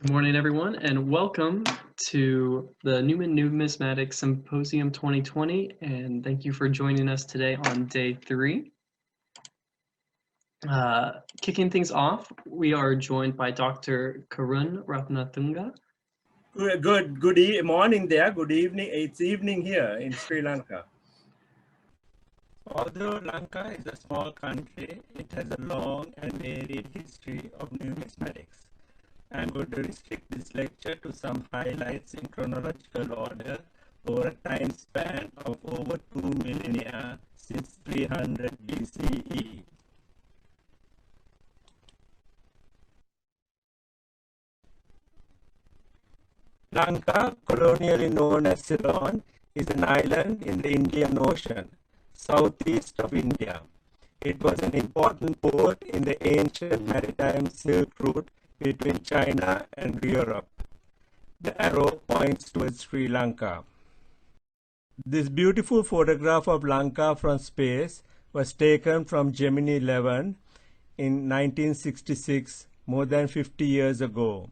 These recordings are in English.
Good morning, everyone, and welcome to the Newman Numismatics Symposium 2020, and thank you for joining us today on day 3. Kicking things off, we are joined by Dr. Karun Ratnatunga. Good morning there, good evening. It's evening here in Sri Lanka. Although Lanka is a small country, it has a long and varied history of numismatics. I'm going to restrict this lecture to some highlights in chronological order over a time span of over 2 millennia since 300 BCE. Lanka, colonially known as Ceylon, is an island in the Indian Ocean, southeast of India. It was an important port in the ancient maritime Silk Route between China and Europe. The arrow points towards Sri Lanka. This beautiful photograph of Lanka from space was taken from Gemini 11 in 1966, more than 50 years ago.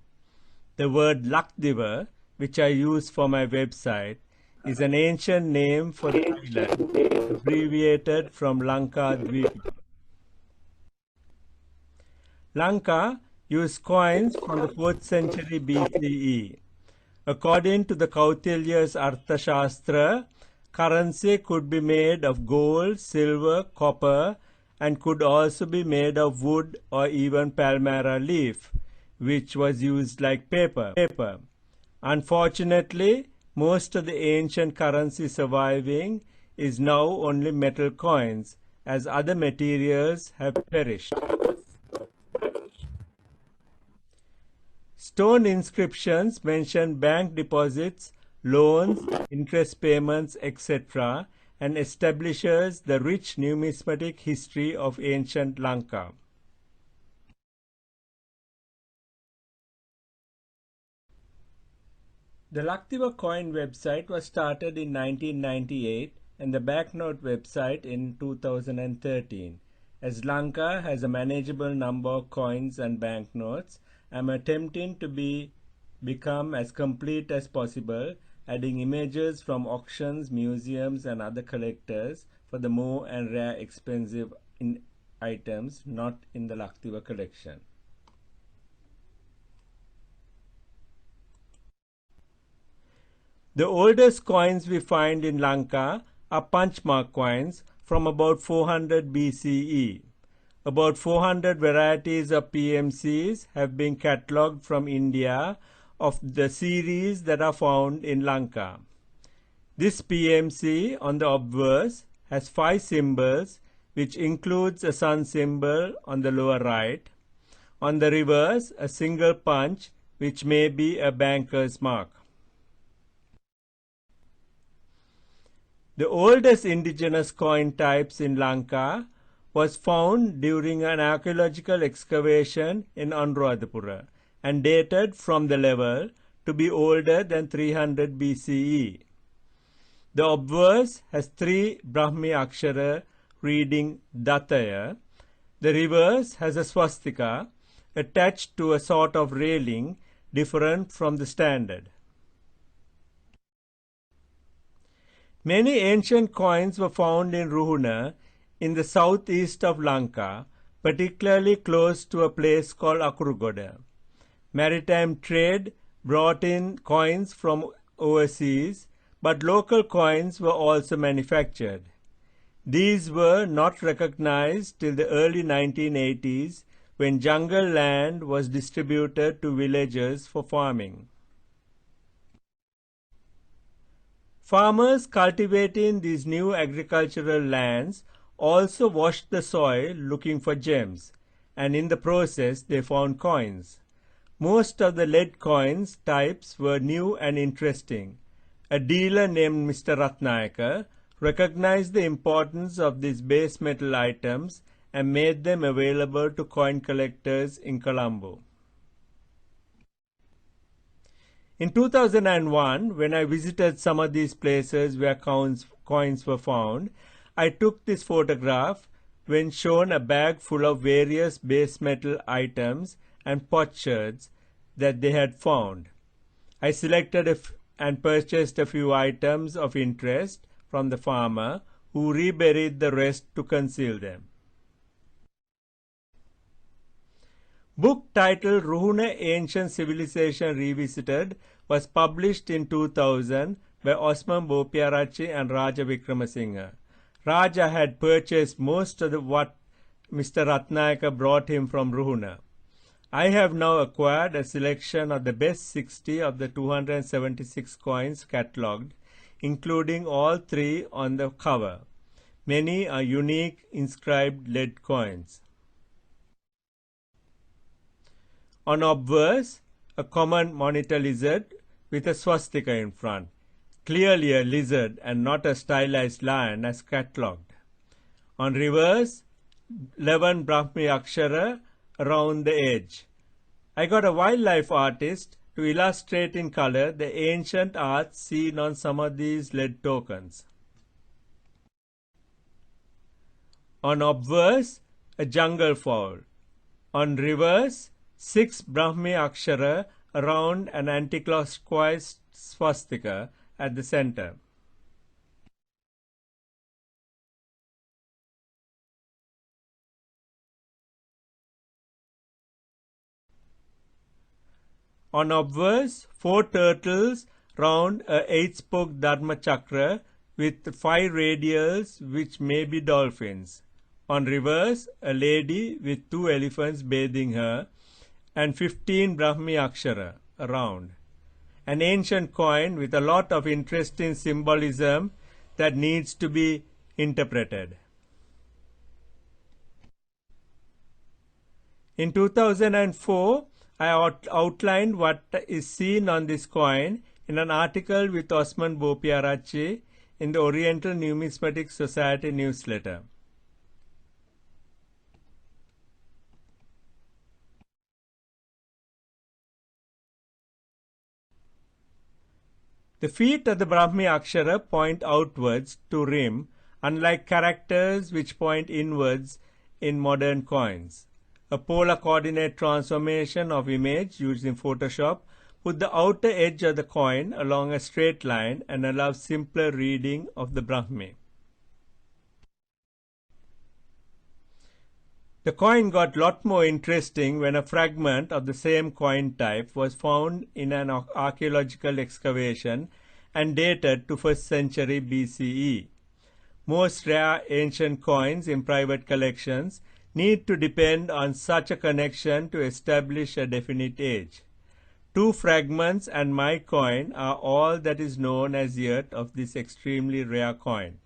The word Lakdiva, which I use for my website, is an ancient name for the island, abbreviated from Lanka Dvipa. Lanka used coins from the 4th century BCE. According to the Kautilya's Arthashastra, currency could be made of gold, silver, copper, and could also be made of wood or even palmyra leaf, which was used like paper. Unfortunately, most of the ancient currency surviving is now only metal coins, as other materials have perished. Stone inscriptions mention bank deposits, loans, interest payments, etc., and establishes the rich numismatic history of ancient Lanka. The Lakdiva coin website was started in 1998 and the banknote website in 2013. As Lanka has a manageable number of coins and banknotes, I am attempting to become as complete as possible, adding images from auctions, museums, and other collectors for the more and rare expensive items not in the Lakdiva collection. The oldest coins we find in Lanka are punchmark coins from about 400 BCE. About 400 varieties of PMCs have been catalogued from India of the series that are found in Lanka. This PMC on the obverse has 5 symbols, which includes a sun symbol on the lower right. On the reverse, a single punch, which may be a banker's mark. The oldest indigenous coin types in Lanka was found during an archaeological excavation in Anuradhapura and dated from the level to be older than 300 BCE. The obverse has 3 Brahmi Akshara reading Dataya. The reverse has a swastika attached to a sort of railing different from the standard. Many ancient coins were found in Ruhuna in the southeast of Lanka, particularly close to a place called Akurugoda. Maritime trade brought in coins from overseas, but local coins were also manufactured. These were not recognized till the early 1980s, when jungle land was distributed to villagers for farming. Farmers cultivating these new agricultural lands also washed the soil looking for gems, and in the process they found coins. Most of the lead coins types were new and interesting. A dealer named Mr. Ratnayaka recognized the importance of these base metal items and made them available to coin collectors in Colombo. In 2001, when I visited some of these places where coins were found, I took this photograph when shown a bag full of various base metal items and potsherds that they had found. I selected and purchased a few items of interest from the farmer, who reburied the rest to conceal them. Book titled Ruhuna Ancient Civilization Revisited was published in 2000 by Osman Bopiarachi and Raja Vikramasinghe. Raja had purchased most of what Mr. Ratnayaka brought him from Ruhuna. I have now acquired a selection of the best 60 of the 276 coins catalogued, including all 3 on the cover. Many are unique inscribed lead coins. On obverse, a common monitor lizard with a swastika in front, clearly a lizard and not a stylized lion as catalogued. On reverse, 11 Brahmi Akshara around the edge. I got a wildlife artist to illustrate in color the ancient arts seen on some of these lead tokens. On obverse, a jungle fowl. On reverse, 6 Brahmi Akshara around an anticlockwise swastika at the center. On obverse, 4 turtles round a 8-spoke Dharma Chakra with 5 radials which may be dolphins. On reverse, a lady with 2 elephants bathing her, and 15 Brahmi Akshara around. An ancient coin with a lot of interesting symbolism that needs to be interpreted. In 2004, I outlined what is seen on this coin in an article with Osman Bopiarachi in the Oriental Numismatic Society newsletter. The feet of the Brahmi Akshara point outwards to rim, unlike characters which point inwards in modern coins. A polar coordinate transformation of image used in Photoshop put the outer edge of the coin along a straight line and allows simpler reading of the Brahmi. The coin got lot more interesting when a fragment of the same coin type was found in an archaeological excavation and dated to 1st century BCE. Most rare ancient coins in private collections need to depend on such a connection to establish a definite age. 2 fragments and my coin are all that is known as yet of this extremely rare coin.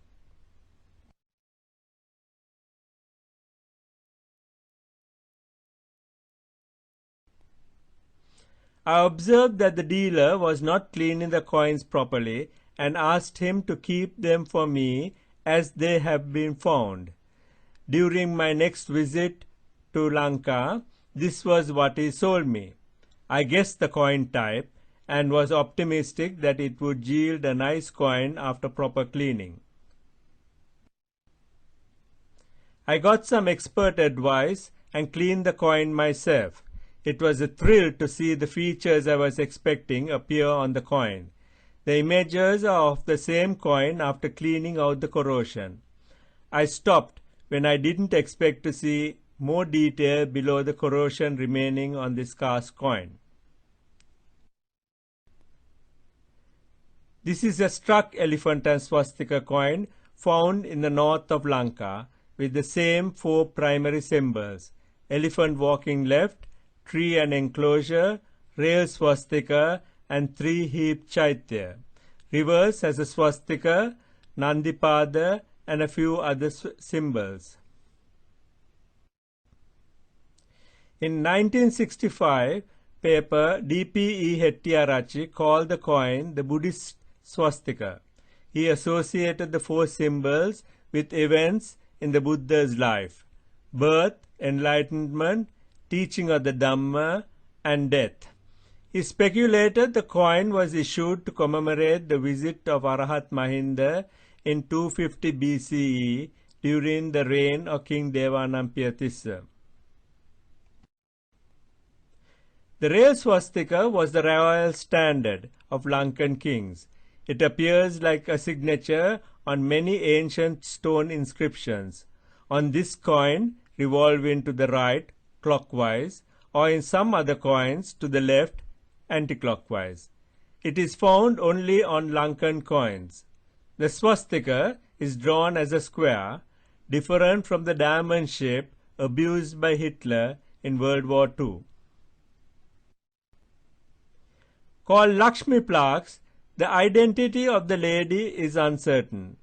I observed that the dealer was not cleaning the coins properly and asked him to keep them for me as they have been found. During my next visit to Lanka, this was what he sold me. I guessed the coin type and was optimistic that it would yield a nice coin after proper cleaning. I got some expert advice and cleaned the coin myself. It was a thrill to see the features I was expecting appear on the coin. The images are of the same coin after cleaning out the corrosion. I stopped when I didn't expect to see more detail below the corrosion remaining on this cast coin. This is a struck elephant and swastika coin found in the north of Lanka with the same 4 primary symbols: elephant walking left, tree and enclosure, rail swastika, and 3 heaped chaitya. Reverse has a swastika, Nandipada, and a few other symbols. In 1965 paper, D.P.E. Hettiarachchi called the coin the Buddhist swastika. He associated the 4 symbols with events in the Buddha's life: birth, enlightenment, teaching of the Dhamma, and death. He speculated the coin was issued to commemorate the visit of Arahat Mahinda in 250 BCE during the reign of King Devanampiya Tissa. The real swastika was the royal standard of Lankan kings. It appears like a signature on many ancient stone inscriptions. On this coin, revolving to the right, clockwise, or in some other coins to the left, anticlockwise. It is found only on Lankan coins. The swastika is drawn as a square, different from the diamond shape abused by Hitler in World War II. Called Lakshmi plaques, the identity of the lady is uncertain.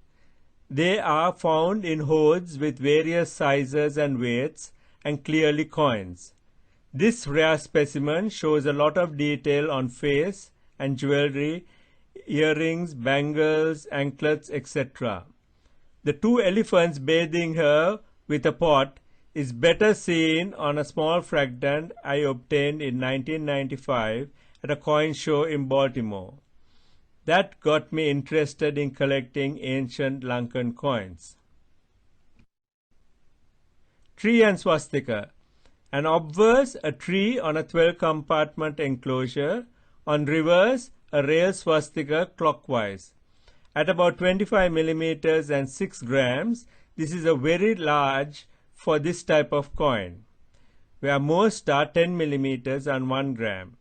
They are found in hoards with various sizes and weights and clearly coins. This rare specimen shows a lot of detail on face and jewelry, earrings, bangles, anklets, etc. The two elephants bathing her with a pot is better seen on a small fragment I obtained in 1995 at a coin show in Baltimore. That got me interested in collecting ancient Lankan coins. Tree and swastika. On obverse, a tree on a 12-compartment enclosure. On reverse, a rail swastika clockwise. At about 25 millimeters and 6 grams, this is a very large for this type of coin, where most are 10 millimeters and 1 gram.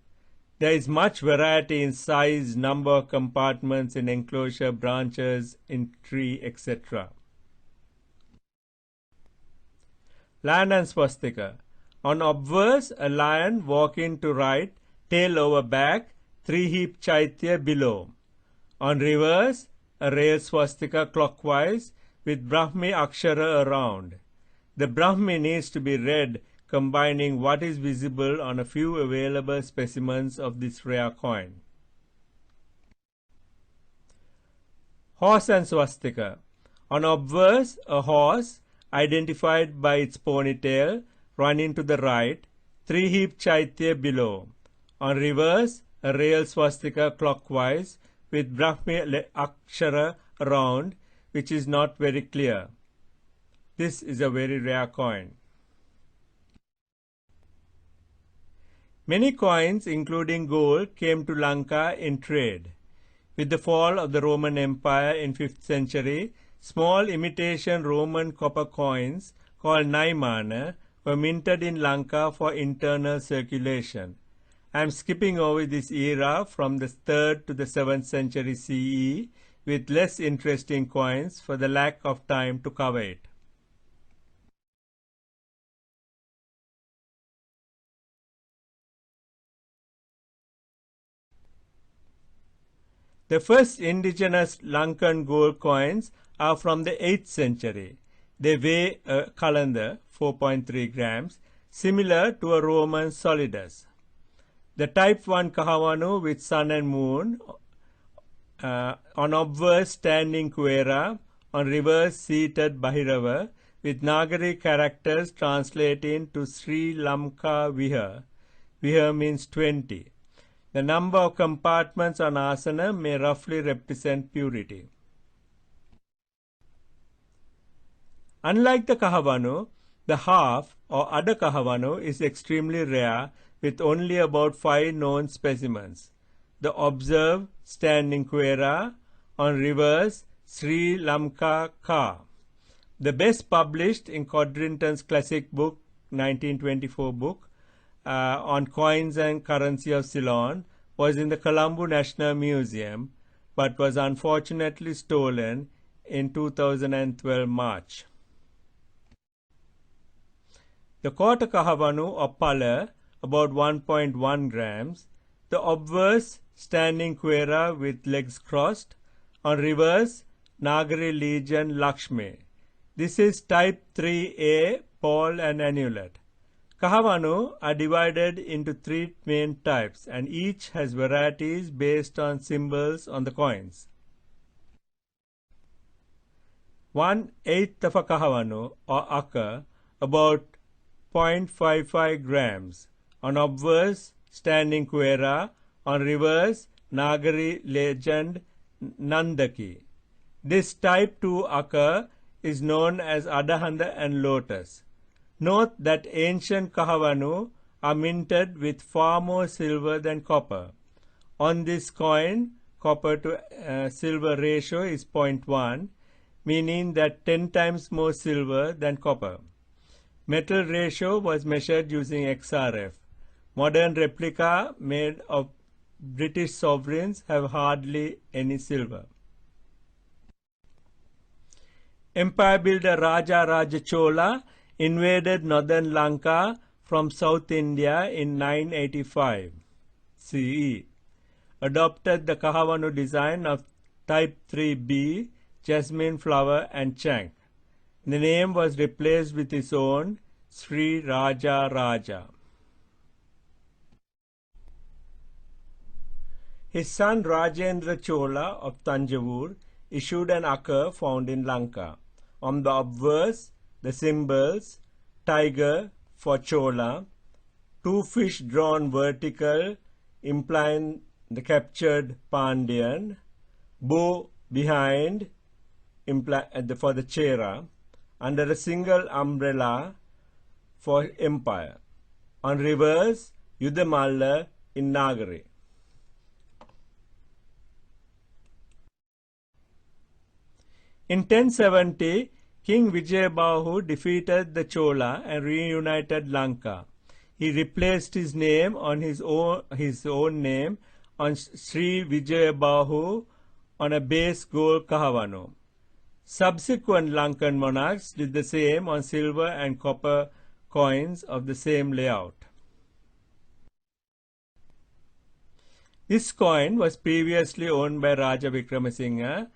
There is much variety in size, number of compartments in enclosure, branches in tree, etc. Lion and swastika. On obverse, a lion walking to right, tail over back, 3-heap chaitya below. On reverse, a rail swastika clockwise with Brahmi Akshara around. The Brahmi needs to be read, combining what is visible on a few available specimens of this rare coin. Horse and swastika. On obverse, a horse, identified by its ponytail, running to the right, 3-heap chaitya below. On reverse, a rail swastika clockwise with Brahmi Akshara around, which is not very clear. This is a very rare coin. Many coins, including gold, came to Lanka in trade. With the fall of the Roman Empire in 5th century, small imitation Roman copper coins called Naimana were minted in Lanka for internal circulation. I am skipping over this era from the 3rd to the 7th century CE with less interesting coins for the lack of time to cover it. The first indigenous Lankan gold coins are from the 8th century. They weigh a kalanda, 4.3 grams, similar to a Roman solidus. The type 1 Kahavanu with sun and moon, on obverse standing Kuera, on reverse seated Bhairava, with Nagari characters translating to Sri Lamka Viha. Viha means 20. The number of compartments on asana may roughly represent purity. Unlike the Kahavanu, the half or Ada Kahavanu is extremely rare with only about 5 known specimens. The observe standing Kuera, on reverse Sri Lamka Ka. The best published in Codrington's classic book, 1924 book, on coins and currency of Ceylon was in the Colombo National Museum, but was unfortunately stolen in 2012 March. The quarter Kahavanu or Pala, about 1.1 grams. The obverse standing Kuera with legs crossed. On reverse, Nagari Legion Lakshmi. This is type 3A, Paul and Annulet. Kahavanu are divided into 3 main types and each has varieties based on symbols on the coins. 1/8 of a Kahavanu or Akka, about 0.55 grams. On obverse, standing Kuera. On reverse, Nagari Legend Nandaki. This type 2 Akka is known as Adahanda and Lotus. Note that ancient Kahavanu are minted with far more silver than copper. On this coin, copper to silver ratio is 0.1, meaning that 10 times more silver than copper. Metal ratio was measured using XRF. Modern replica made of British sovereigns have hardly any silver. Empire builder Raja Raja Chola invaded northern Lanka from South India in 985 CE, adopted the Kahavanu design of type 3B, jasmine flower and chank. The name was replaced with his own, Sri Raja Raja. His son Rajendra Chola of Tanjavur issued an akkar found in Lanka. On the obverse, the symbols, tiger for Chola, two fish drawn vertical implying the captured Pandyan, bow behind for the Chera, under a single umbrella for empire. On reverse, Yudhamalla in Nagari. In 1070, King Vijayabahu defeated the Chola and reunited Lanka. He replaced his name on his own name on Sri Vijayabahu on a base gold Kahavanu. Subsequent Lankan monarchs did the same on silver and copper coins of the same layout. This coin was previously owned by Raja Vikramasinghe,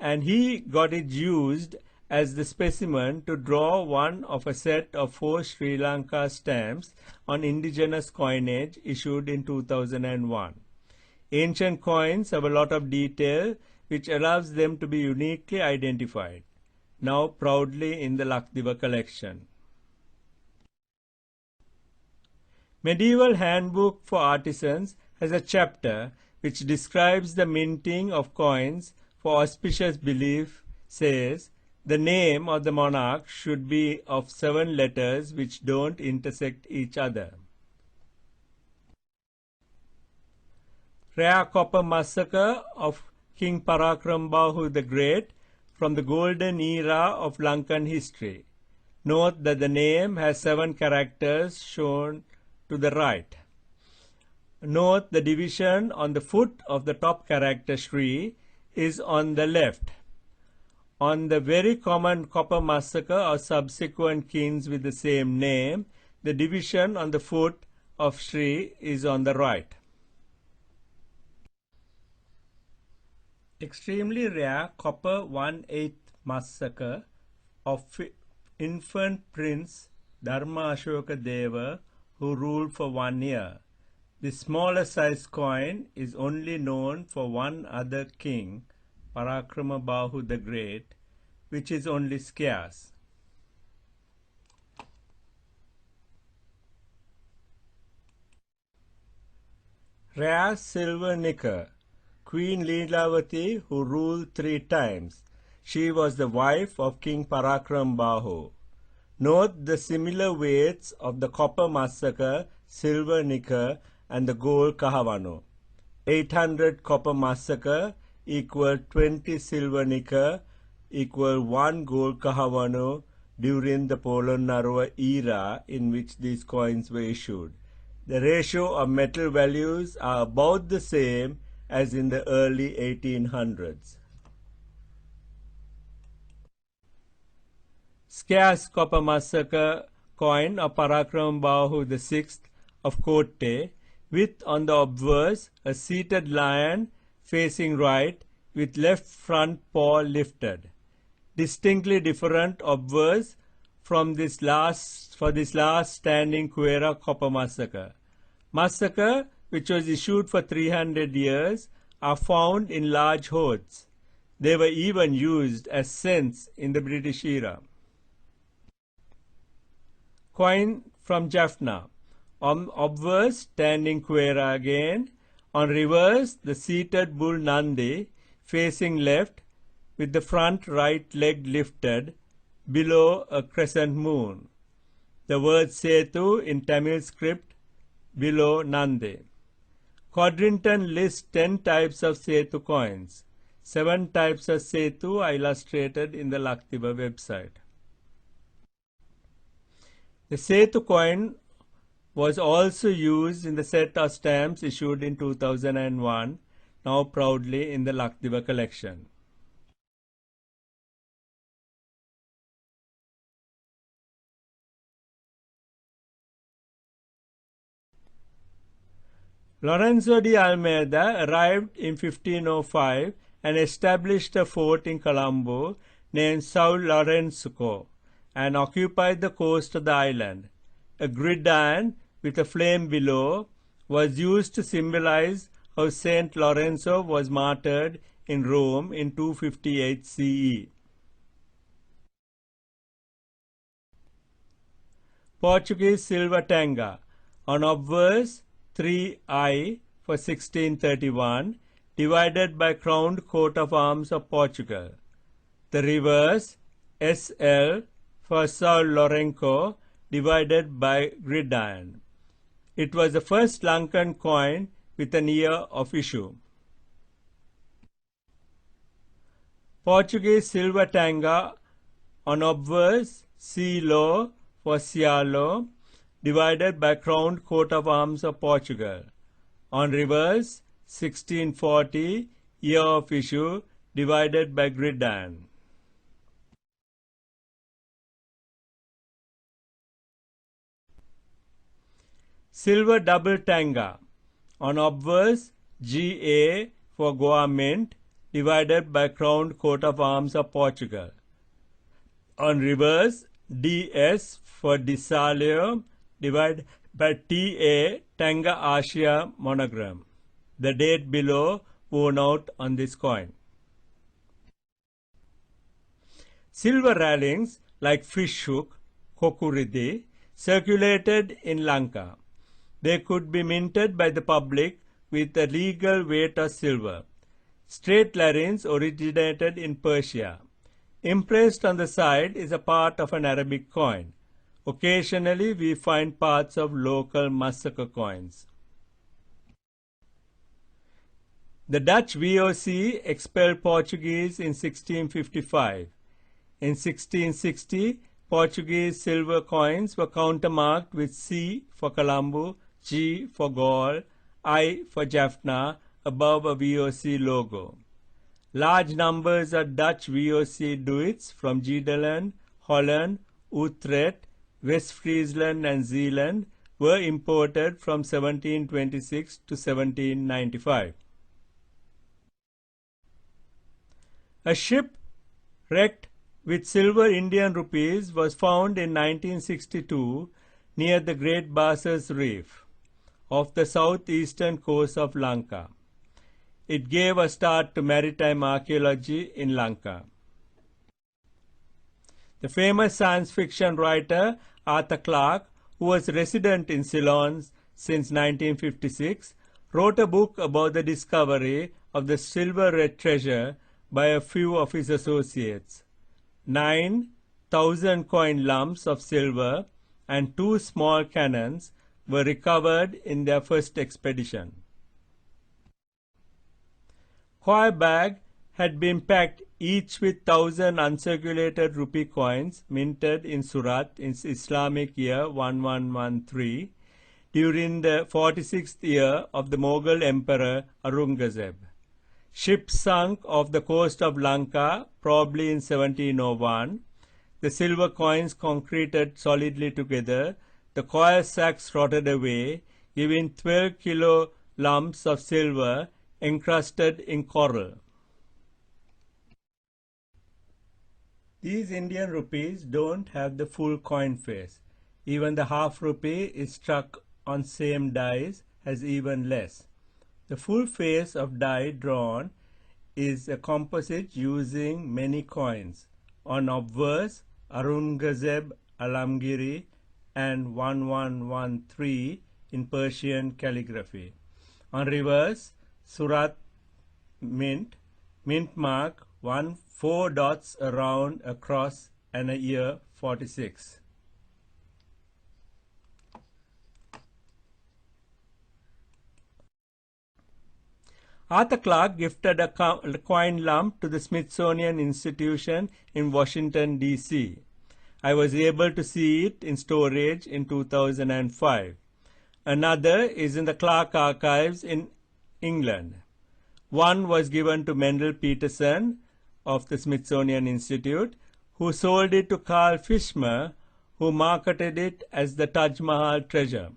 and he got it used as the specimen to draw one of a set of 4 Sri Lanka stamps on indigenous coinage issued in 2001. Ancient coins have a lot of detail which allows them to be uniquely identified, now proudly in the Lakdiva collection. Medieval Handbook for Artisans has a chapter which describes the minting of coins for auspicious belief. Says, the name of the monarch should be of 7 letters which don't intersect each other. Rare copper massacre of King Parakrambahu the Great from the golden era of Lankan history. Note that the name has 7 characters shown to the right. Note the division on the foot of the top character Sri is on the left. On the very common copper massacre or subsequent kings with the same name, the division on the foot of Sri is on the right. Extremely rare copper 1/8 massacre of infant prince Dharma Ashoka Deva who ruled for 1 year. The smaller size coin is only known for one other king, Parakramabahu the Great, which is only scarce. Rare silver nicker, Queen Leelavati who ruled 3 times. She was the wife of King Parakrambahu. Note the similar weights of the copper massacre, silver nicker and the gold Kahavanu. 800 copper massacre equal 20 silver nicker equal 1 gold Kahavanu during the Polonnaruwa era in which these coins were issued. The ratio of metal values are about the same as in the early 1800s. Scarce copper massacre coin of Parakrambahu VI of Kotte with on the obverse a seated lion facing right with left front paw lifted. Distinctly different obverse from this last standing Kuera copper massacre. Massacre which was issued for 300 years are found in large hoards. They were even used as cents in the British era. Coin from Jaffna. On obverse, standing Kuera again. On reverse, the seated bull Nandi facing left with the front right leg lifted below a crescent moon. The word Setu in Tamil script below Nande. Codrington lists 10 types of Setu coins. 7 types of Setu are illustrated in the Lakdiva website. The Setu coin was also used in the set of stamps issued in 2001, now proudly in the Lakdiva collection. Lorenzo de Almeida arrived in 1505 and established a fort in Colombo named São Lourenço and occupied the coast of the island. A gridiron with a flame below was used to symbolize how Saint Lorenzo was martyred in Rome in 258 CE. Portuguese silver tanga on obverse 3I for 1631, divided by crowned coat of arms of Portugal. The reverse SL for São Lourenço, divided by gridiron. It was the first Lankan coin with an year of issue. Portuguese silver tanga on obverse C low for Cialo, divided by crowned coat of arms of Portugal. On reverse 1640, year of issue, divided by gridiron. Silver double tanga on obverse GA for Goa Mint, divided by crowned coat of arms of Portugal. On reverse DS for Desaleo, divided by TA Tanga Asia monogram. The date below worn out on this coin. Silver railings like fish hook, kokuridi, circulated in Lanka. They could be minted by the public with a legal weight of silver. Straight larines originated in Persia. Impressed on the side is a part of an Arabic coin. Occasionally we find parts of local massacre coins. The Dutch VOC expelled Portuguese in 1655. In 1660, Portuguese silver coins were countermarked with C for Colombo, G for Gaul, I for Jaffna above a VOC logo. Large numbers of Dutch VOC duits from Nederland, Holland, Utrecht, West Friesland and Zeeland were imported from 1726 to 1795. A ship wrecked with silver Indian rupees was found in 1962 near the Great Bassas Reef off the southeastern coast of Lanka. It gave a start to maritime archaeology in Lanka. The famous science fiction writer Arthur Clarke, who was resident in Ceylon since 1956, wrote a book about the discovery of the silver red treasure by a few of his associates. 9,000 coin lumps of silver and 2 small cannons were recovered in their first expedition. Koi bag had been packed each with 1,000 uncirculated rupee coins minted in Surat in Islamic year 1113 during the 46th year of the Mughal Emperor Aurangzeb. Ships sunk off the coast of Lanka, probably in 1701. The silver coins concreted solidly together. The coir sacks rotted away, giving 12 kilo lumps of silver encrusted in coral. These Indian rupees don't have the full coin face. Even the half rupee is struck on same dies has even less. The full face of die drawn is a composite using many coins. On obverse, Aurangzeb, Alamgiri and 1113 in Persian calligraphy. On reverse, Surat mint mark 4 dots around a cross and a year 46. Arthur Clarke gifted a coin lump to the Smithsonian Institution in Washington, D.C. I was able to see it in storage in 2005. Another is in the Clarke Archives in England. One was given to Mendel Peterson of the Smithsonian Institute, who sold it to Carl Fischmer, who marketed it as the Taj Mahal treasure.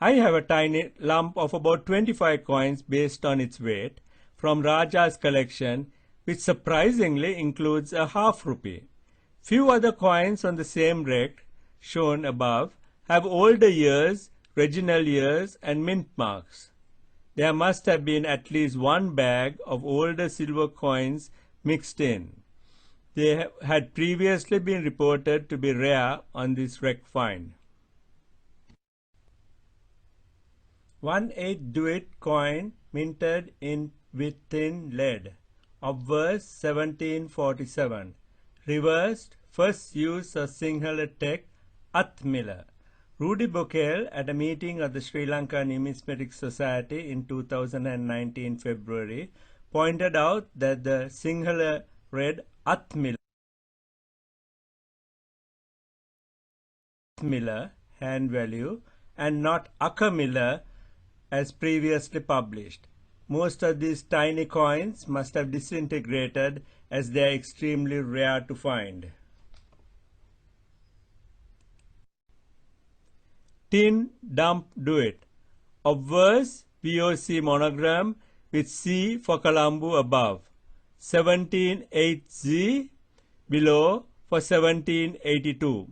I have a tiny lump of about 25 coins based on its weight from Raja's collection, which surprisingly includes a half rupee. Few other coins on the same rack shown above have older years, regional years, and mint marks. There must have been at least one bag of older silver coins mixed in. They had previously been reported to be rare on this wreck find. 1/8 Duit coin minted in with thin lead. Obverse 1747. Reversed, first use of Sinhala tech, Athmila. Rudy Bockel, at a meeting of the Sri Lankan Numismatics Society in 2019 February, pointed out that the Sinhala read Athmila hand value and not Akamila as previously published. Most of these tiny coins must have disintegrated as they are extremely rare to find. Tin Dump Duit. Obverse VOC monogram with C for Colombo above. 178Z below for 1782.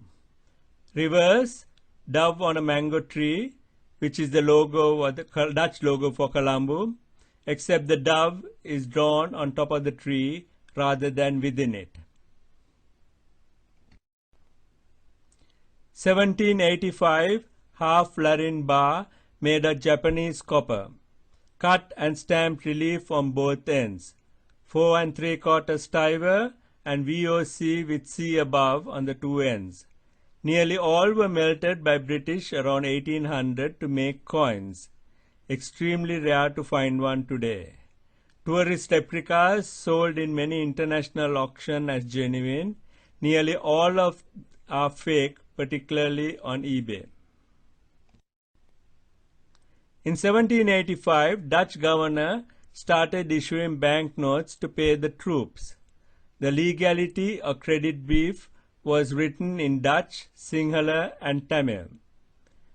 Reverse dove on a mango tree, which is the logo or the Dutch logo for Colombo, except the dove is drawn on top of the tree rather than within it. 1785 half florin bar made of Japanese copper, cut and stamped relief on both ends, 4 3/4 stiver and VOC with C above on the two ends. Nearly all were melted by British around 1800 to make coins. Extremely rare to find one today. Tourist replicas sold in many international auctions as genuine. Nearly all of are fake, particularly on eBay. In 1785, Dutch governor started issuing banknotes to pay the troops. The legality of credit brief was written in Dutch, Sinhala, and Tamil.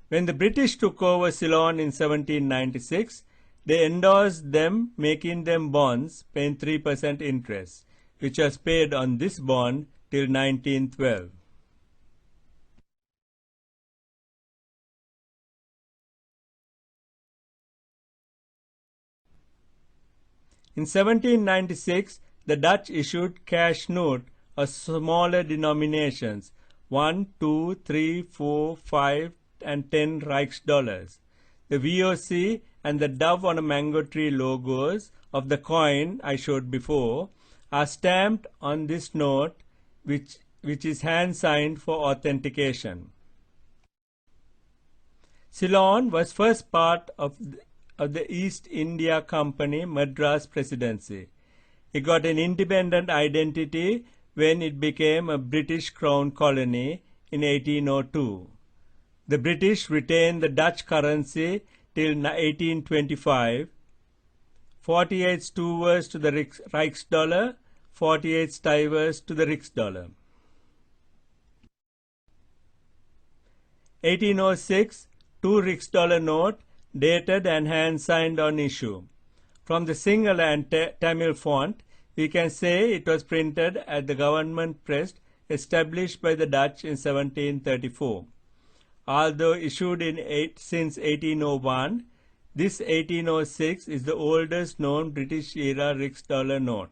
When the British took over Ceylon in 1796, they endorsed them, making them bonds paying 3% interest, which was paid on this bond till 1912. In 1796, the Dutch issued cash note of smaller denominations, 1, 2, 3, 4, 5, and 10 Rijksdollars. The VOC and the dove on a mango tree logos of the coin I showed before are stamped on this note, which is hand signed for authentication. Ceylon was first part of the East India Company Madras Presidency. It got an independent identity when it became a British Crown colony in 1802. The British retained the Dutch currency till 1825, 48 stivers to the Rijksdollar, 48 stivers to the Riksdollar. 1806, 2 Riksdollar note dated and hand-signed on issue. From the Sinhala and Tamil font, we can say it was printed at the government press established by the Dutch in 1734. Although issued since 1801, this 1806 is the oldest known British-era Riksdollar note.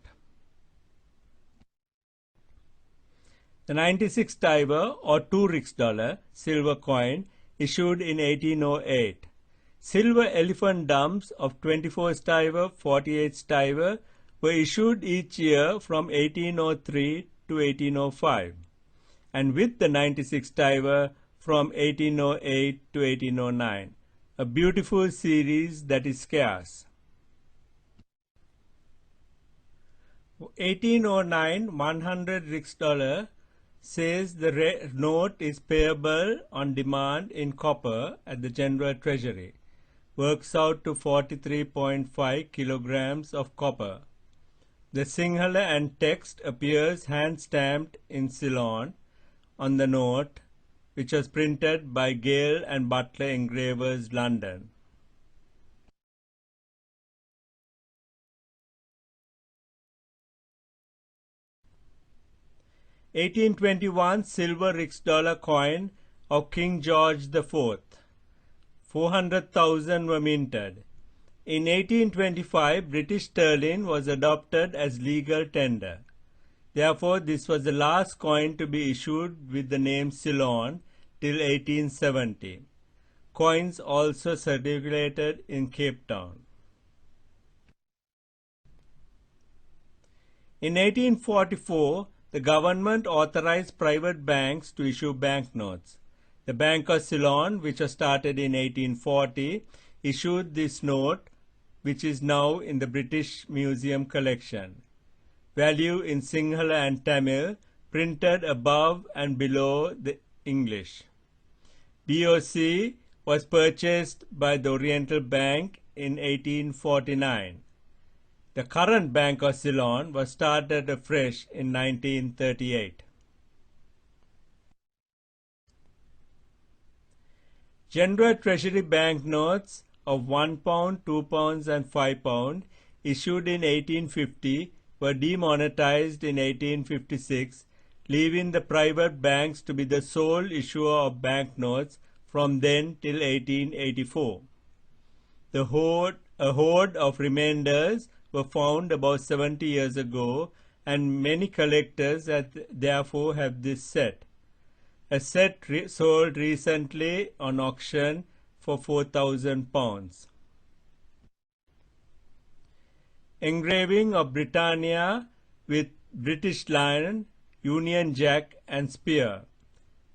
The 96 stiver or 2 Riksdollar silver coin issued in 1808. Silver elephant dumps of 24 stiver, 48 stiver were issued each year from 1803 to 1805, and with the 96 stiver from 1808 to 1809. a beautiful series that is scarce. 1809 100 rix dollar says the note is payable on demand in copper at the General Treasury. Works out to 43.5 kilograms of copper. The Sinhala and text appears hand-stamped in Ceylon on the note, which was printed by Gale and Butler Engravers, London. (1821) silver rix dollar coin of King George IV. 400,000 were minted. In 1825, British sterling was adopted as legal tender. Therefore, this was the last coin to be issued with the name Ceylon till 1870. Coins also circulated in Cape Town. In 1844, the government authorized private banks to issue banknotes. The Bank of Ceylon, which was started in 1840, issued this note, which is now in the British Museum collection. Value in Sinhala and Tamil, printed above and below the English. BOC was purchased by the Oriental Bank in 1849. The current Bank of Ceylon was started afresh in 1938. General Treasury banknotes of £1, £2 and £5 issued in 1850 were demonetized in 1856, leaving the private banks to be the sole issuer of banknotes from then till 1884. A hoard of remainders were found about 70 years ago, and many collectors therefore have this set. A set sold recently on auction for £4,000. Engraving of Britannia with British Lion, Union Jack and Spear.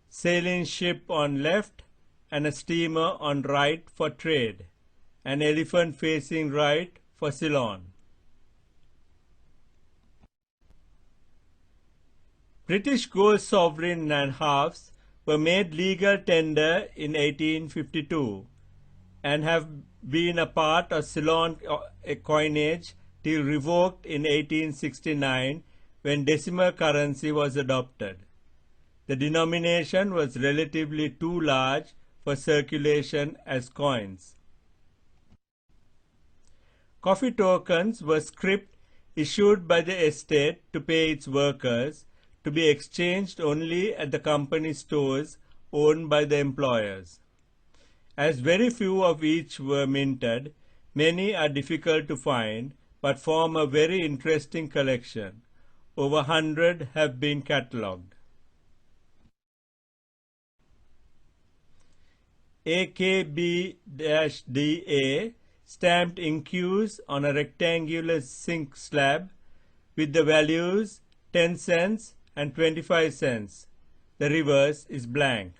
Sailing ship on left and a steamer on right for trade. An elephant facing right for Ceylon. British gold sovereign and halves were made legal tender in 1852 and have been a part of Ceylon coinage till revoked in 1869 when decimal currency was adopted. The denomination was relatively too large for circulation as coins. Coffee tokens were scrip issued by the estate to pay its workers, to be exchanged only at the company stores owned by the employers. As very few of each were minted, many are difficult to find but form a very interesting collection. Over 100 have been catalogued. AKB-DA stamped incues on a rectangular zinc slab with the values 10 cents and 25 cents. The reverse is blank.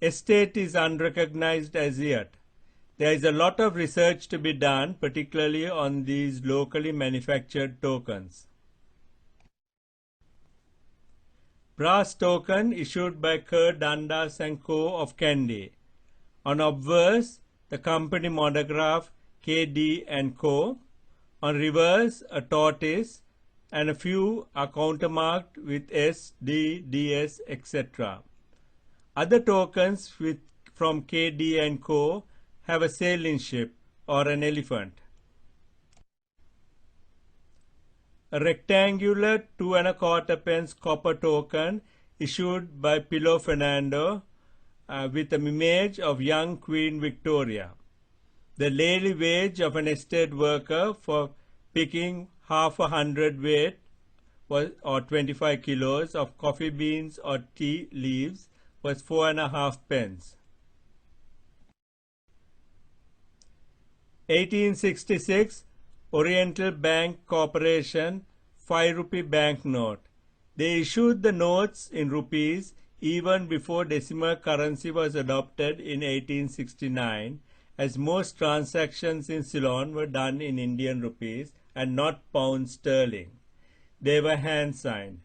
Estate is unrecognized as yet. There is a lot of research to be done, particularly on these locally manufactured tokens. Brass token issued by Kerr, Dundas and Co. of Kandy. On obverse, the company monograph KD and Co. On reverse, a tortoise, and a few are countermarked with S, D, DS, etc. Other tokens from KD and Co. have a sailing ship or an elephant. A rectangular 2 1/4 pence copper token issued by Pilo Fernando with an image of young Queen Victoria. The daily wage of an estate worker for picking half a hundredweight or 25 kilos of coffee beans or tea leaves was 4 1/2 pence. 1866 Oriental Bank Corporation 5 rupee banknote. They issued the notes in rupees even before decimal currency was adopted in 1869, as most transactions in Ceylon were done in Indian rupees and not pound sterling. They were hand-signed.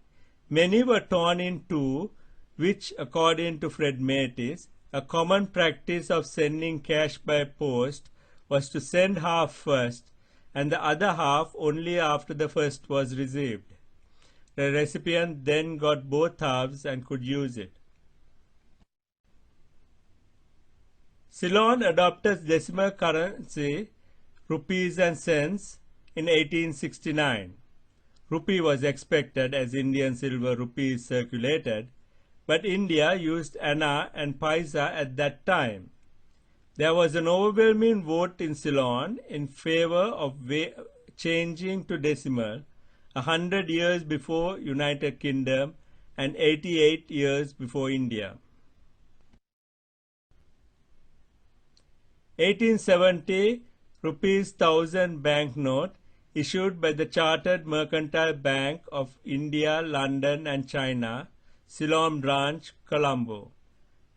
Many were torn in two, which, according to Fred Matis, a common practice of sending cash by post was to send half first and the other half only after the first was received. The recipient then got both halves and could use it. Ceylon adopted decimal currency, rupees and cents, in 1869. Rupee was expected as Indian silver rupees circulated, but India used anna and paisa at that time. There was an overwhelming vote in Ceylon in favor of changing to decimal 100 years before United Kingdom and 88 years before India. 1870 rupees 1000 banknote issued by the Chartered Mercantile Bank of India, London and China, Ceylon branch, Colombo.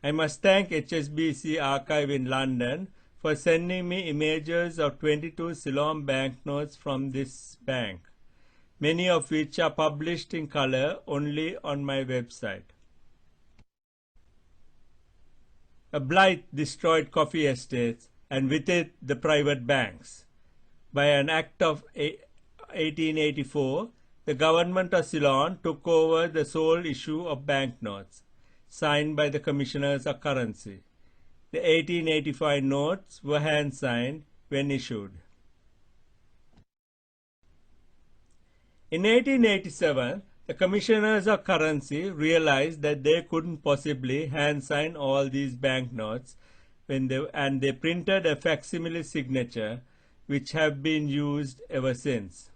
I must thank HSBC Archive in London for sending me images of 22 Ceylon banknotes from this bank, many of which are published in color only on my website. A blight destroyed coffee estates and with it the private banks. By an act of 1884, the government of Ceylon took over the sole issue of banknotes, signed by the Commissioners of Currency. The 1885 notes were hand-signed when issued. In 1887, the Commissioners of Currency realized that they couldn't possibly hand-sign all these banknotes, and they printed a facsimile signature, which have been used ever since.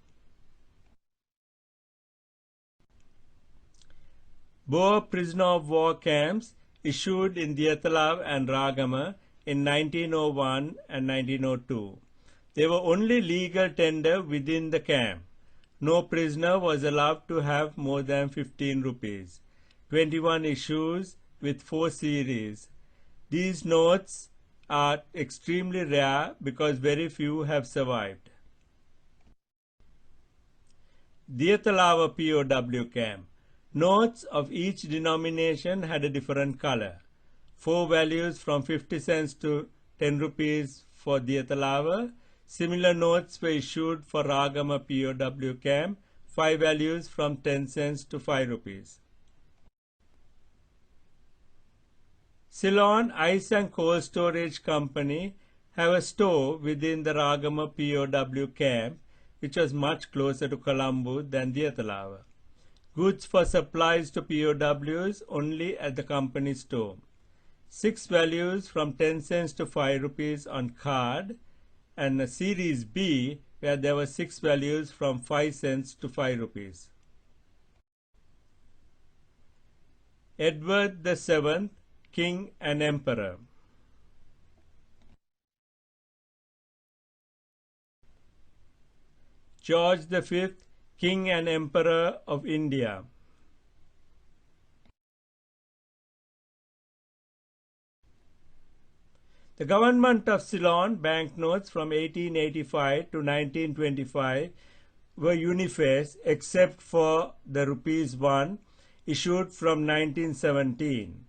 Boer prisoner of war camps issued in Dietalav and Ragama in 1901 and 1902. They were only legal tender within the camp. No prisoner was allowed to have more than 15 rupees. 21 issues with 4 series. These notes are extremely rare because very few have survived. Diethalava POW camp. Notes of each denomination had a different color. 4 values from 50 cents to 10 rupees for Diethalava. Similar notes were issued for Ragama POW camp. 5 values from 10 cents to 5 rupees. Ceylon Ice and Cold Storage Company have a store within the Ragama POW camp, which was much closer to Colombo than Diethalava. Goods for supplies to POWs only at the company store. 6 values from 10 cents to 5 rupees on card, and a Series B where there were 6 values from 5 cents to 5 rupees. Edward VII, King and Emperor. George V, King and Emperor of India. The government of Ceylon banknotes from 1885 to 1925 were uniface except for the rupees 1 issued from 1917.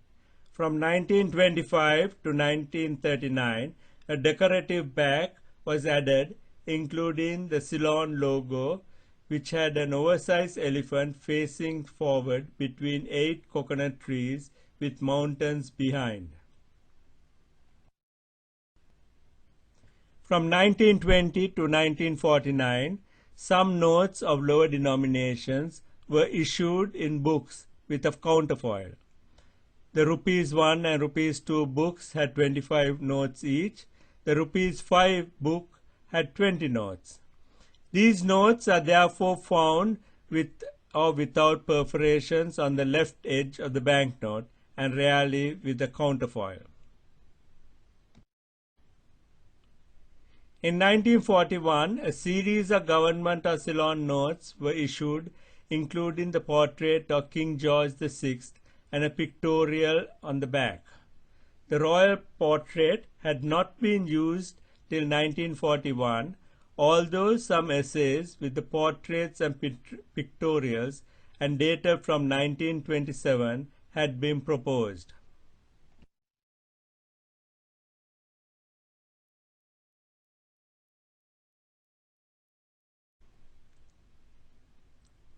From 1925 to 1939, a decorative back was added, including the Ceylon logo, which had an oversized elephant facing forward between 8 coconut trees with mountains behind. From 1920 to 1949, some notes of lower denominations were issued in books with a counterfoil. The rupees 1 and rupees 2 books had 25 notes each. The rupees 5 book had 20 notes. These notes are therefore found with or without perforations on the left edge of the banknote and rarely with a counterfoil. In 1941, a series of Government of Ceylon notes were issued, including the portrait of King George VI and a pictorial on the back. The royal portrait had not been used till 1941, although some essays with the portraits and pictorials and data from 1927 had been proposed.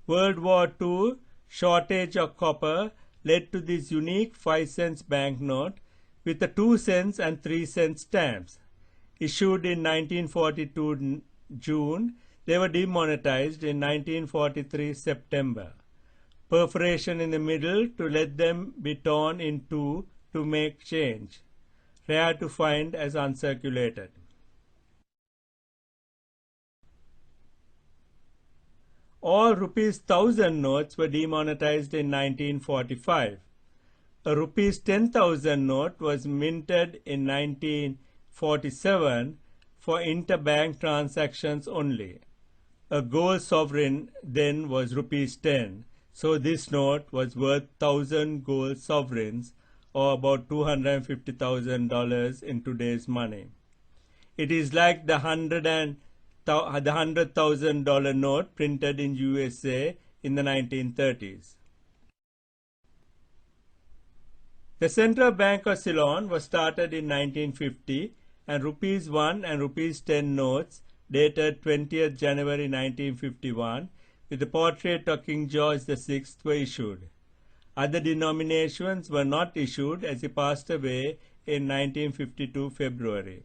World War II shortage of copper led to this unique 5-cent banknote with the 2-cent and 3-cent stamps. Issued in 1942 June, they were demonetized in 1943 September. Perforation in the middle to let them be torn in two to make change. Rare to find as uncirculated. All rupees 1000 notes were demonetized in 1945. A rupees 10,000 note was minted in 1947 for interbank transactions only. A gold sovereign then was rupees 10, so this note was worth 1000 gold sovereigns, or about $250,000 in today's money. It is like the $100,000 note printed in USA in the 1930s. The Central Bank of Ceylon was started in 1950, and rupees 1 and rupees 10 notes dated 20th January 1951 with the portrait of King George VI were issued. Other denominations were not issued as he passed away in 1952 February.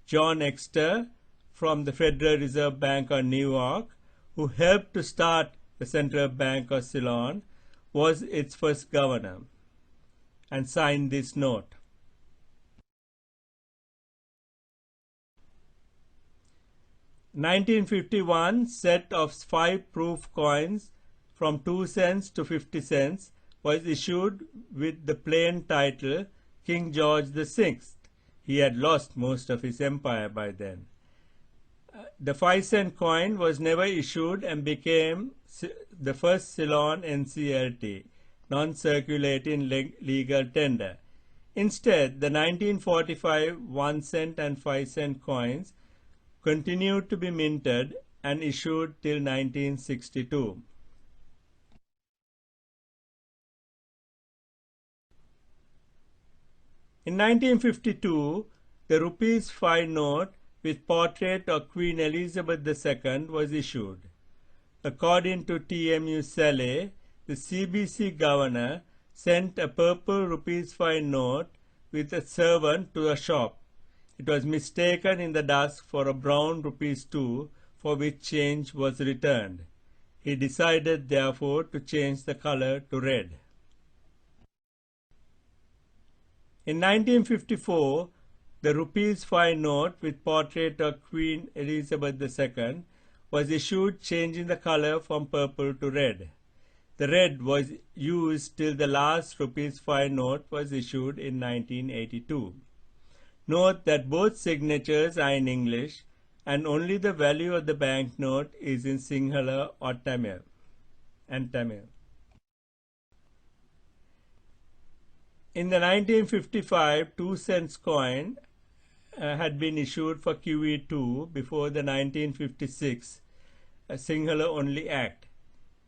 John Exter from the Federal Reserve Bank of New York, who helped to start the Central Bank of Ceylon, was its first governor and signed this note. In 1951 set of 5 proof coins from 2 cents to 50 cents was issued with the plain title King George VI. He had lost most of his empire by then. The 5-cent coin was never issued and became the first Ceylon NCLT, non-circulating legal tender. Instead, the 1945 1-cent and 5-cent coins continued to be minted and issued till 1962. In 1952, the rupees 5 note with portrait of Queen Elizabeth II was issued. According to TMU Saleh, the CBC governor sent a purple rupees 5 note with a servant to a shop. It was mistaken in the dusk for a brown rupees 2, for which change was returned. He decided therefore to change the color to red. In 1954, the rupees 5 note with portrait of Queen Elizabeth II was issued, changing the color from purple to red. The red was used till the last rupees 5 note was issued in 1982. Note that both signatures are in English and only the value of the banknote is in Sinhala or Tamil. In the 1955 2-cent coin had been issued for QE2 before the 1956 Sinhala only Act,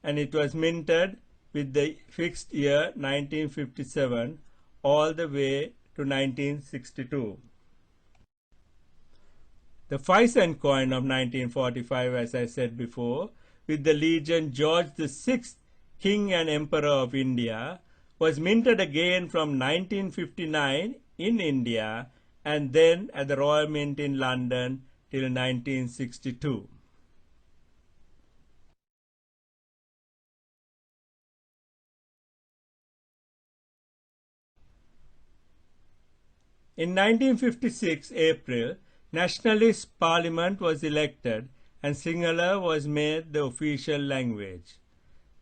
and it was minted with the fixed year 1957 all the way to 1962. The 5-cent coin of 1945, as I said before, with the legend George VI, King and Emperor of India, was minted again from 1959 in India and then at the Royal Mint in London till 1962. In 1956 April, Nationalist Parliament was elected and Sinhala was made the official language.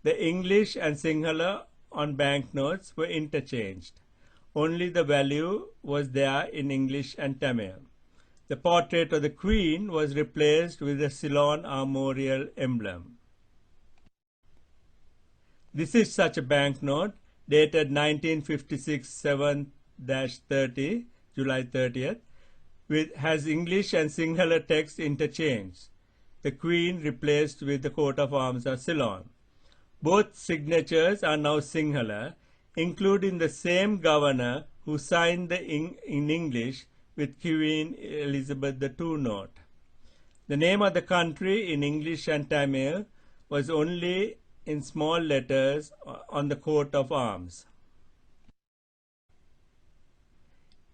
The English and Sinhala on banknotes were interchanged. Only the value was there in English and Tamil. The portrait of the Queen was replaced with the Ceylon armorial emblem. This is such a banknote dated 1956 7th 30, July 30th, has English and Sinhala text interchanged. The Queen replaced with the coat of arms of Ceylon. Both signatures are now Sinhala, including the same governor who signed in English with Queen Elizabeth II note. The name of the country in English and Tamil was only in small letters on the coat of arms.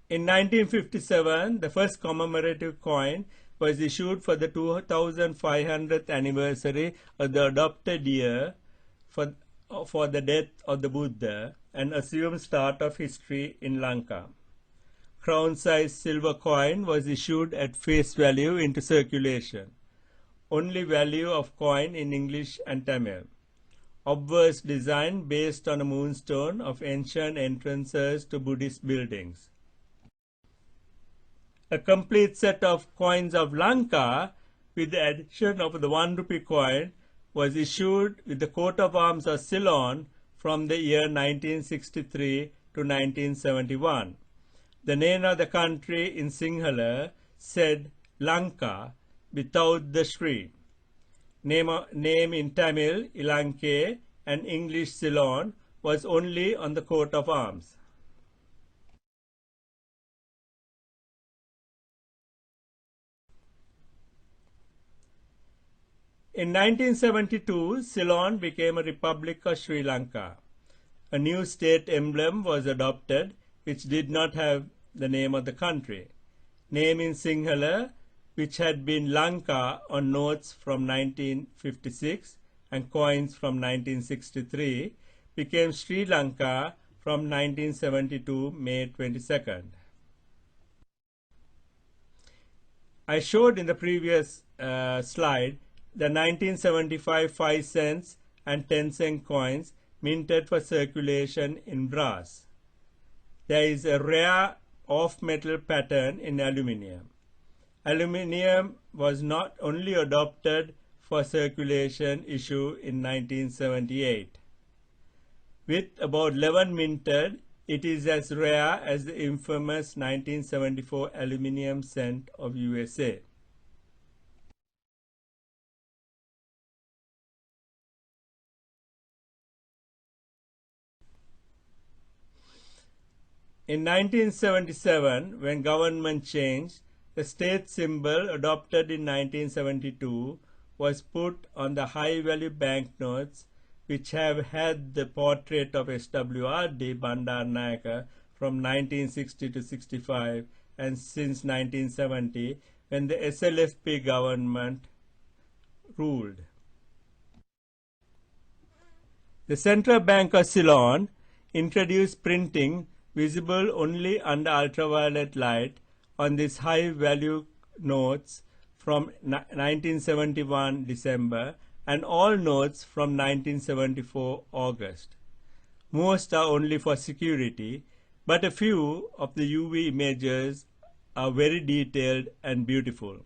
In 1957, the first commemorative coin was issued for the 2500th anniversary of the adopted year for the death of the Buddha, an assumed start of history in Lanka. Crown-sized silver coin was issued at face value into circulation. Only value of coin in English and Tamil. Obverse design based on a moonstone of ancient entrances to Buddhist buildings. A complete set of coins of Lanka with the addition of the 1 rupee coin was issued with the coat of arms of Ceylon from the year 1963 to 1971. The name of the country in Sinhala said Lanka without the Sri. Name in Tamil, Ilanke, and English Ceylon was only on the coat of arms. In 1972, Ceylon became a Republic of Sri Lanka. A new state emblem was adopted, which did not have the name of the country. Name in Sinhala, which had been Lanka on notes from 1956 and coins from 1963, became Sri Lanka from 1972, May 22nd. I showed in the previous slide the 1975 5 cents and 10 cent coins minted for circulation in brass. There is a rare off-metal pattern in aluminium. Aluminium was not only adopted for circulation issue in 1978. With about 11 minted, it is as rare as the infamous 1974 aluminium cent of USA. In 1977, when government changed, the state symbol adopted in 1972 was put on the high-value banknotes, which have had the portrait of SWRD Bandaranaike from 1960 to 65 and since 1970, when the SLFP government ruled. The Central Bank of Ceylon introduced printing visible only under ultraviolet light on these high-value notes from 1971 December and all notes from 1974 August. Most are only for security, but a few of the UV images are very detailed and beautiful.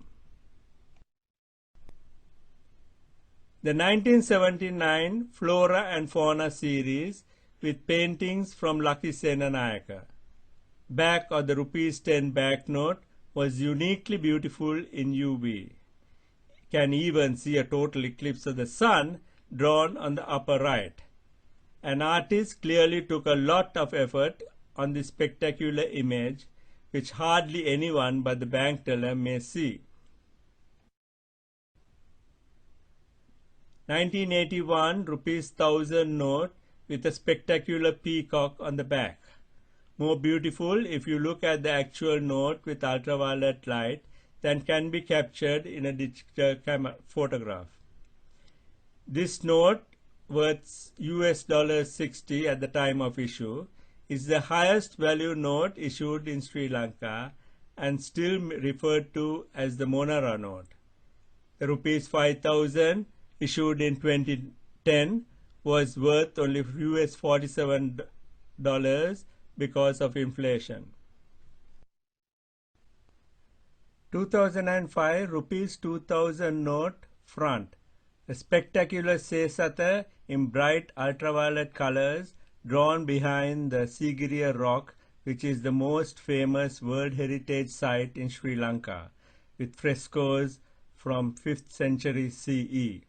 The 1979 Flora and Fauna series with paintings from Lucky Senanayaka. Back of the rupees 10 banknote was uniquely beautiful in UV. Can even see a total eclipse of the sun drawn on the upper right. An artist clearly took a lot of effort on this spectacular image, which hardly anyone but the bank teller may see. 1981 rupees 1000 note with a spectacular peacock on the back. More beautiful if you look at the actual note with ultraviolet light than can be captured in a digital camera photograph. This note, worth $60 at the time of issue, is the highest value note issued in Sri Lanka and still referred to as the Monara note. The rupees 5,000 issued in 2010 was worth only $47 because of inflation. 2005 rupees 2000 note front. A spectacular Sesatha in bright ultraviolet colors drawn behind the Sigiriya rock which is the most famous World Heritage Site in Sri Lanka, with frescoes from 5th century CE.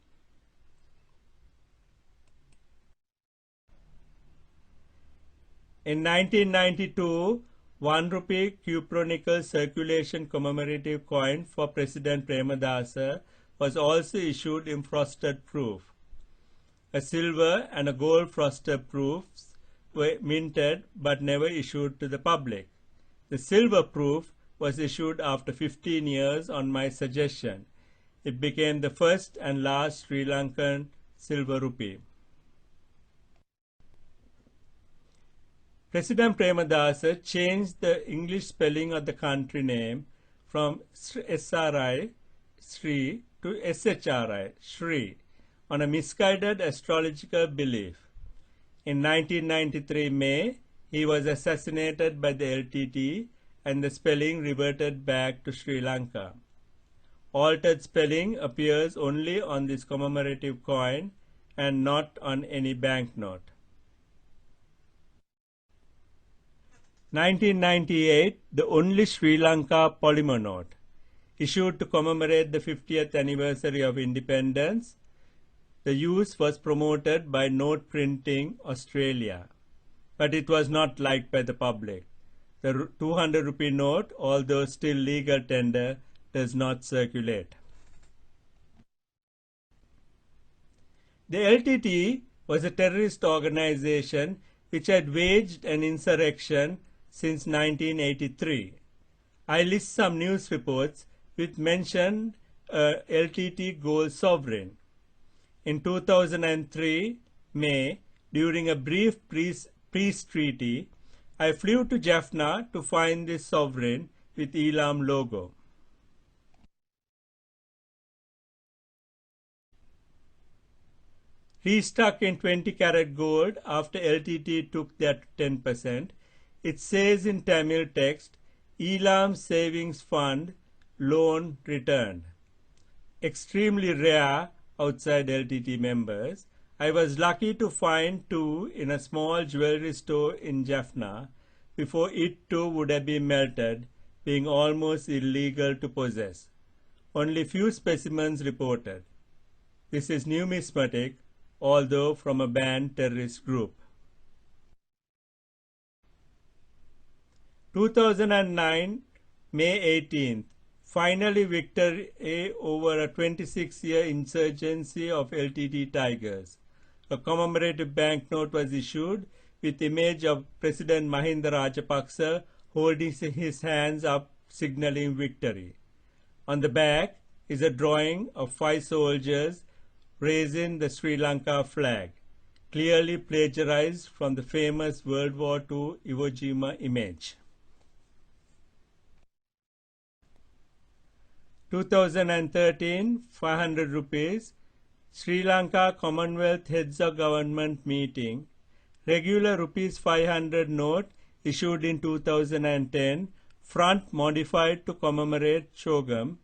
In 1992, 1 rupee cupronickel circulation commemorative coin for President Premadasa was also issued in frosted proof. A silver and a gold frosted proofs were minted but never issued to the public. The silver proof was issued after 15 years on my suggestion. It became the first and last Sri Lankan silver rupee. President Premadasa changed the English spelling of the country name from SRI, Sri, to SHRI, Shri, on a misguided astrological belief. In 1993 May, he was assassinated by the LTT and the spelling reverted back to Sri Lanka. Altered spelling appears only on this commemorative coin and not on any banknote. 1998, the only Sri Lanka polymer note, issued to commemorate the 50th anniversary of independence. The use was promoted by Note Printing Australia, but it was not liked by the public. The 200 rupee note, although still legal tender, does not circulate. The LTT was a terrorist organization which had waged an insurrection since 1983. I list some news reports which mentioned a LTT gold sovereign. In 2003 May, during a brief peace treaty, I flew to Jaffna to find this sovereign with Elam logo. Restuck in 20 karat gold after LTT took their 10%, it says in Tamil text, Elam Savings Fund loan returned. Extremely rare outside LTT members. I was lucky to find two in a small jewelry store in Jaffna before it too would have been melted, being almost illegal to possess. Only few specimens reported. This is numismatic, although from a banned terrorist group. 2009, May 18th, finally victory over a 26-year insurgency of LTT Tigers. A commemorative banknote was issued with image of President Mahinda Rajapaksa holding his hands up signaling victory. On the back is a drawing of 5 soldiers raising the Sri Lanka flag, clearly plagiarized from the famous World War II Iwo Jima image. 2013, 500 rupees, Sri Lanka Commonwealth Heads of Government meeting, regular rupees 500 note issued in 2010, front modified to commemorate Chogam,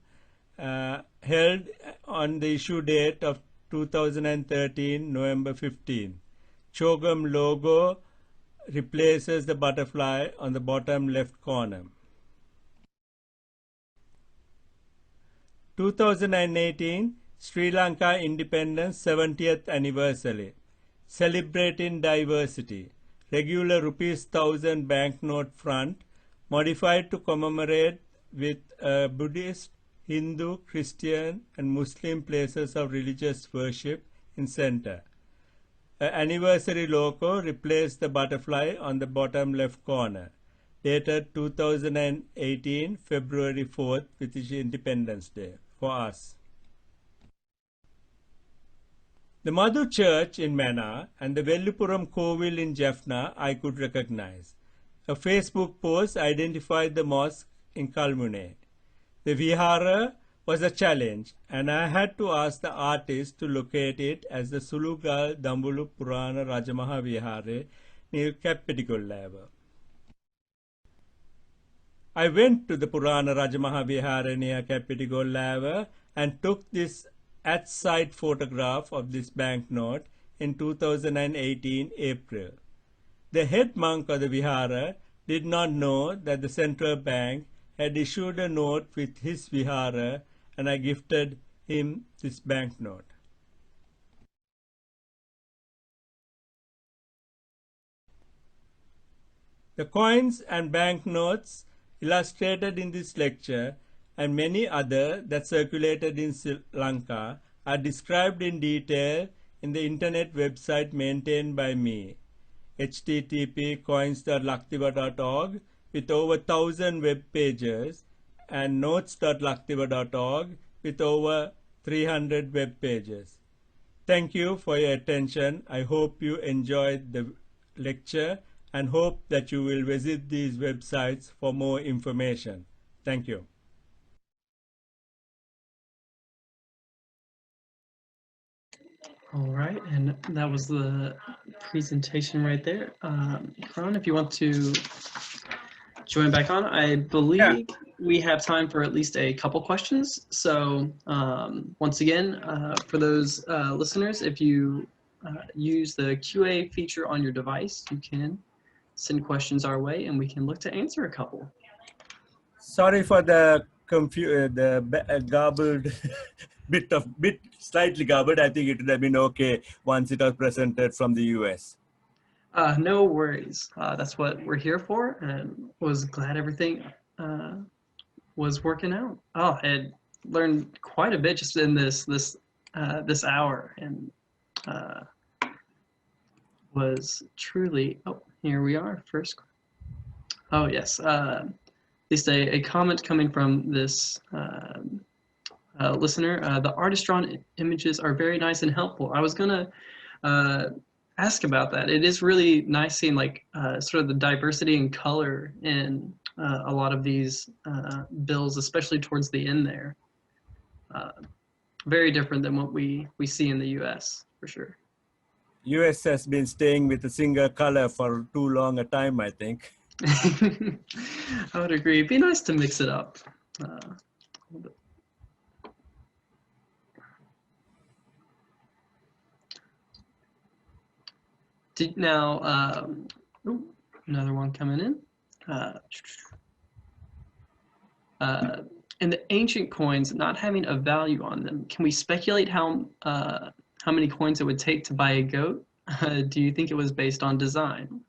held on the issue date of 2013, November 15. Chogam logo replaces the butterfly on the bottom left corner. 2018 Sri Lanka Independence 70th Anniversary, celebrating diversity, regular rupees 1000 banknote front, modified to commemorate with Buddhist, Hindu, Christian and Muslim places of religious worship in center. An anniversary logo replaced the butterfly on the bottom left corner, dated 2018 February 4th, which is Independence Day for us. The Madhu Church in Mena and the Vellupuram Kovil in Jaffna I could recognize. A Facebook post identified the mosque in Kalmune. The vihara was a challenge and I had to ask the artist to locate it as the Sulugal Dambulu Purana Rajamaha Vihare near Kappetigolava. I went to the Purana Rajamaha Vihara near Kappetigolava and took this at-site photograph of this banknote in 2018 April. The head monk of the Vihara did not know that the central bank had issued a note with his vihara, and I gifted him this banknote. The coins and banknotes illustrated in this lecture and many other that circulated in Sri Lanka are described in detail in the internet website maintained by me, http://coins.laktiva.org, with over 1,000 web pages, and notes.laktiva.org with over 300 web pages. Thank you for your attention. I hope you enjoyed the lecture and hope that you will visit these websites for more information. Thank you. All right, and that was the presentation right there. Karan, if you want to join back on, I believe we have time for at least a couple questions. So once again, for those listeners, if you use the QA feature on your device, you can send questions our way and we can look to answer a couple. Sorry for the garbled bit slightly garbled. I think it would have been okay once it was presented from the US. No worries. That's what we're here for, and was glad everything was working out. Oh, I had learned quite a bit just in this hour, and was truly. Oh, here we are. First. Oh yes. At least a comment coming from this listener. The artist drawn images are very nice and helpful. I was gonna ask about that. It is really nice seeing like sort of the diversity and color in a lot of these bills, especially towards the end there. Very different than what we see in the US, for sure. US has been staying with a single color for too long a time, I think. I would agree. It'd be nice to mix it up. Now, another one coming in. And the ancient coins not having a value on them, can we speculate how many coins it would take to buy a goat? Do you think it was based on design?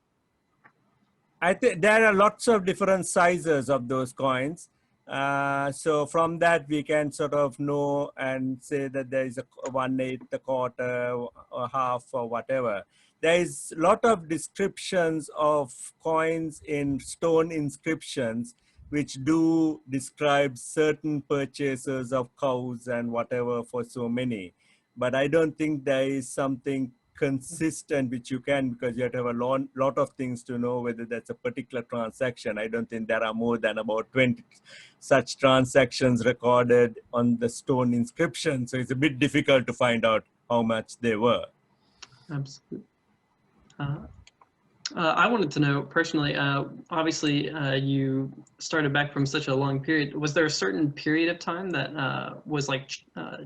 I think there are lots of different sizes of those coins. So from that, we can sort of know and say that there is a 1/8, a quarter, or half, or whatever. There is a lot of descriptions of coins in stone inscriptions, which do describe certain purchases of cows and whatever for so many. But I don't think there is something consistent which you can, because you have to have a lot of things to know whether that's a particular transaction. I don't think there are more than about 20 such transactions recorded on the stone inscription. So it's a bit difficult to find out how much they were. Absolutely. I wanted to know personally, obviously you started back from such a long period. Was there a certain period of time that was like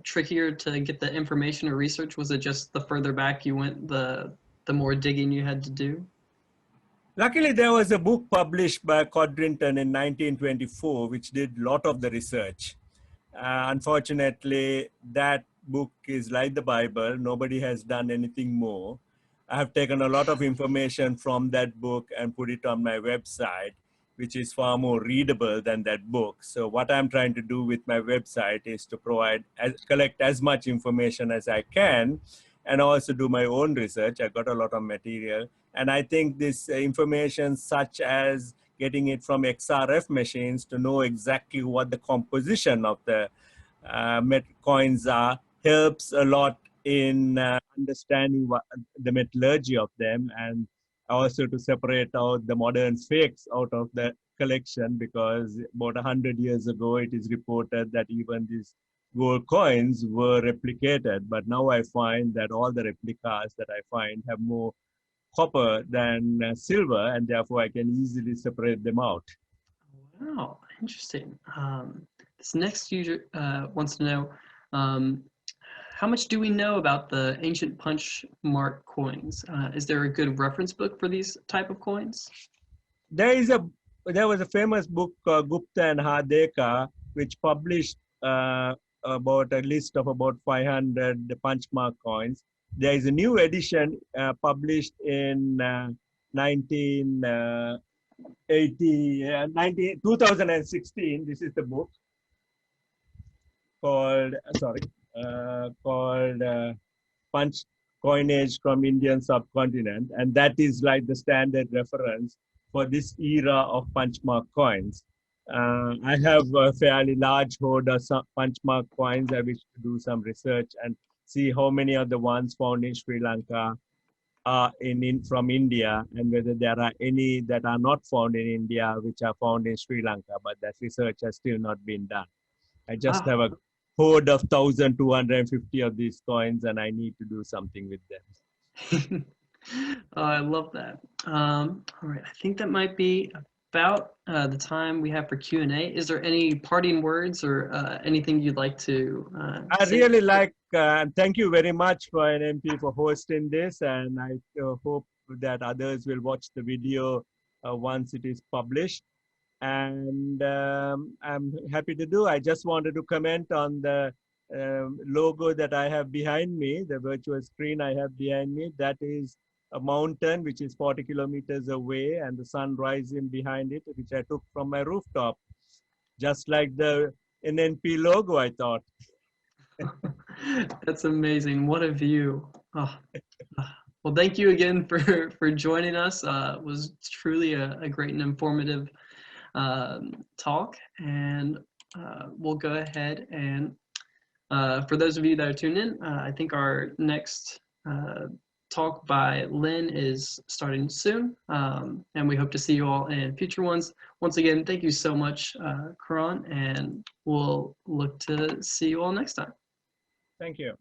trickier to get the information or research? Was it just the further back you went, the more digging you had to do? Luckily, there was a book published by Codrington in 1924, which did a lot of the research. Unfortunately, that book is like the Bible. Nobody has done anything more. I have taken a lot of information from that book and put it on my website, which is far more readable than that book. So what I'm trying to do with my website is to collect as much information as I can, and also do my own research. I got a lot of material. And I think this information, such as getting it from XRF machines to know exactly what the composition of the coins are, helps a lot in understanding the metallurgy of them, and also to separate out the modern fakes out of the collection, because about 100 years ago, it is reported that even these gold coins were replicated. But now I find that all the replicas that I find have more copper than silver, and therefore I can easily separate them out. Wow, interesting. This next user wants to know, how much do we know about the ancient punch mark coins? Is there a good reference book for these type of coins? there was a famous book called Gupta and Hardekar, which published about a list of about 500 punchmark coins. There is a new edition published in 2016. This is the book called Punch Coinage from Indian Subcontinent, and that is like the standard reference for this era of punchmark coins. I have a fairly large hoard of some punchmark coins. I wish to do some research and see how many of the ones found in Sri Lanka are from India, and whether there are any that are not found in India which are found in Sri Lanka, but that research has still not been done. I just have a hoard of 1,250 of these coins, and I need to do something with them. Oh, I love that. All right, I think that might be about the time we have for Q&A. Is there any parting words or anything you'd like to I say? really like, thank you very much for NMP for hosting this, and I hope that others will watch the video once it is published. And I'm happy to do. I just wanted to comment on the logo that I have behind me, the virtual screen I have behind me. That is a mountain which is 40 kilometers away, and the sun rising behind it, which I took from my rooftop, just like the NNP logo, I thought. That's amazing. What a view. Oh. Well, thank you again for joining us. It was truly a great and informative talk, and we'll go ahead and for those of you that are tuned in, I think our next talk by Lynn is starting soon, and we hope to see you all in future ones. Once again, thank you so much, Karan, and we'll look to see you all next time. Thank you.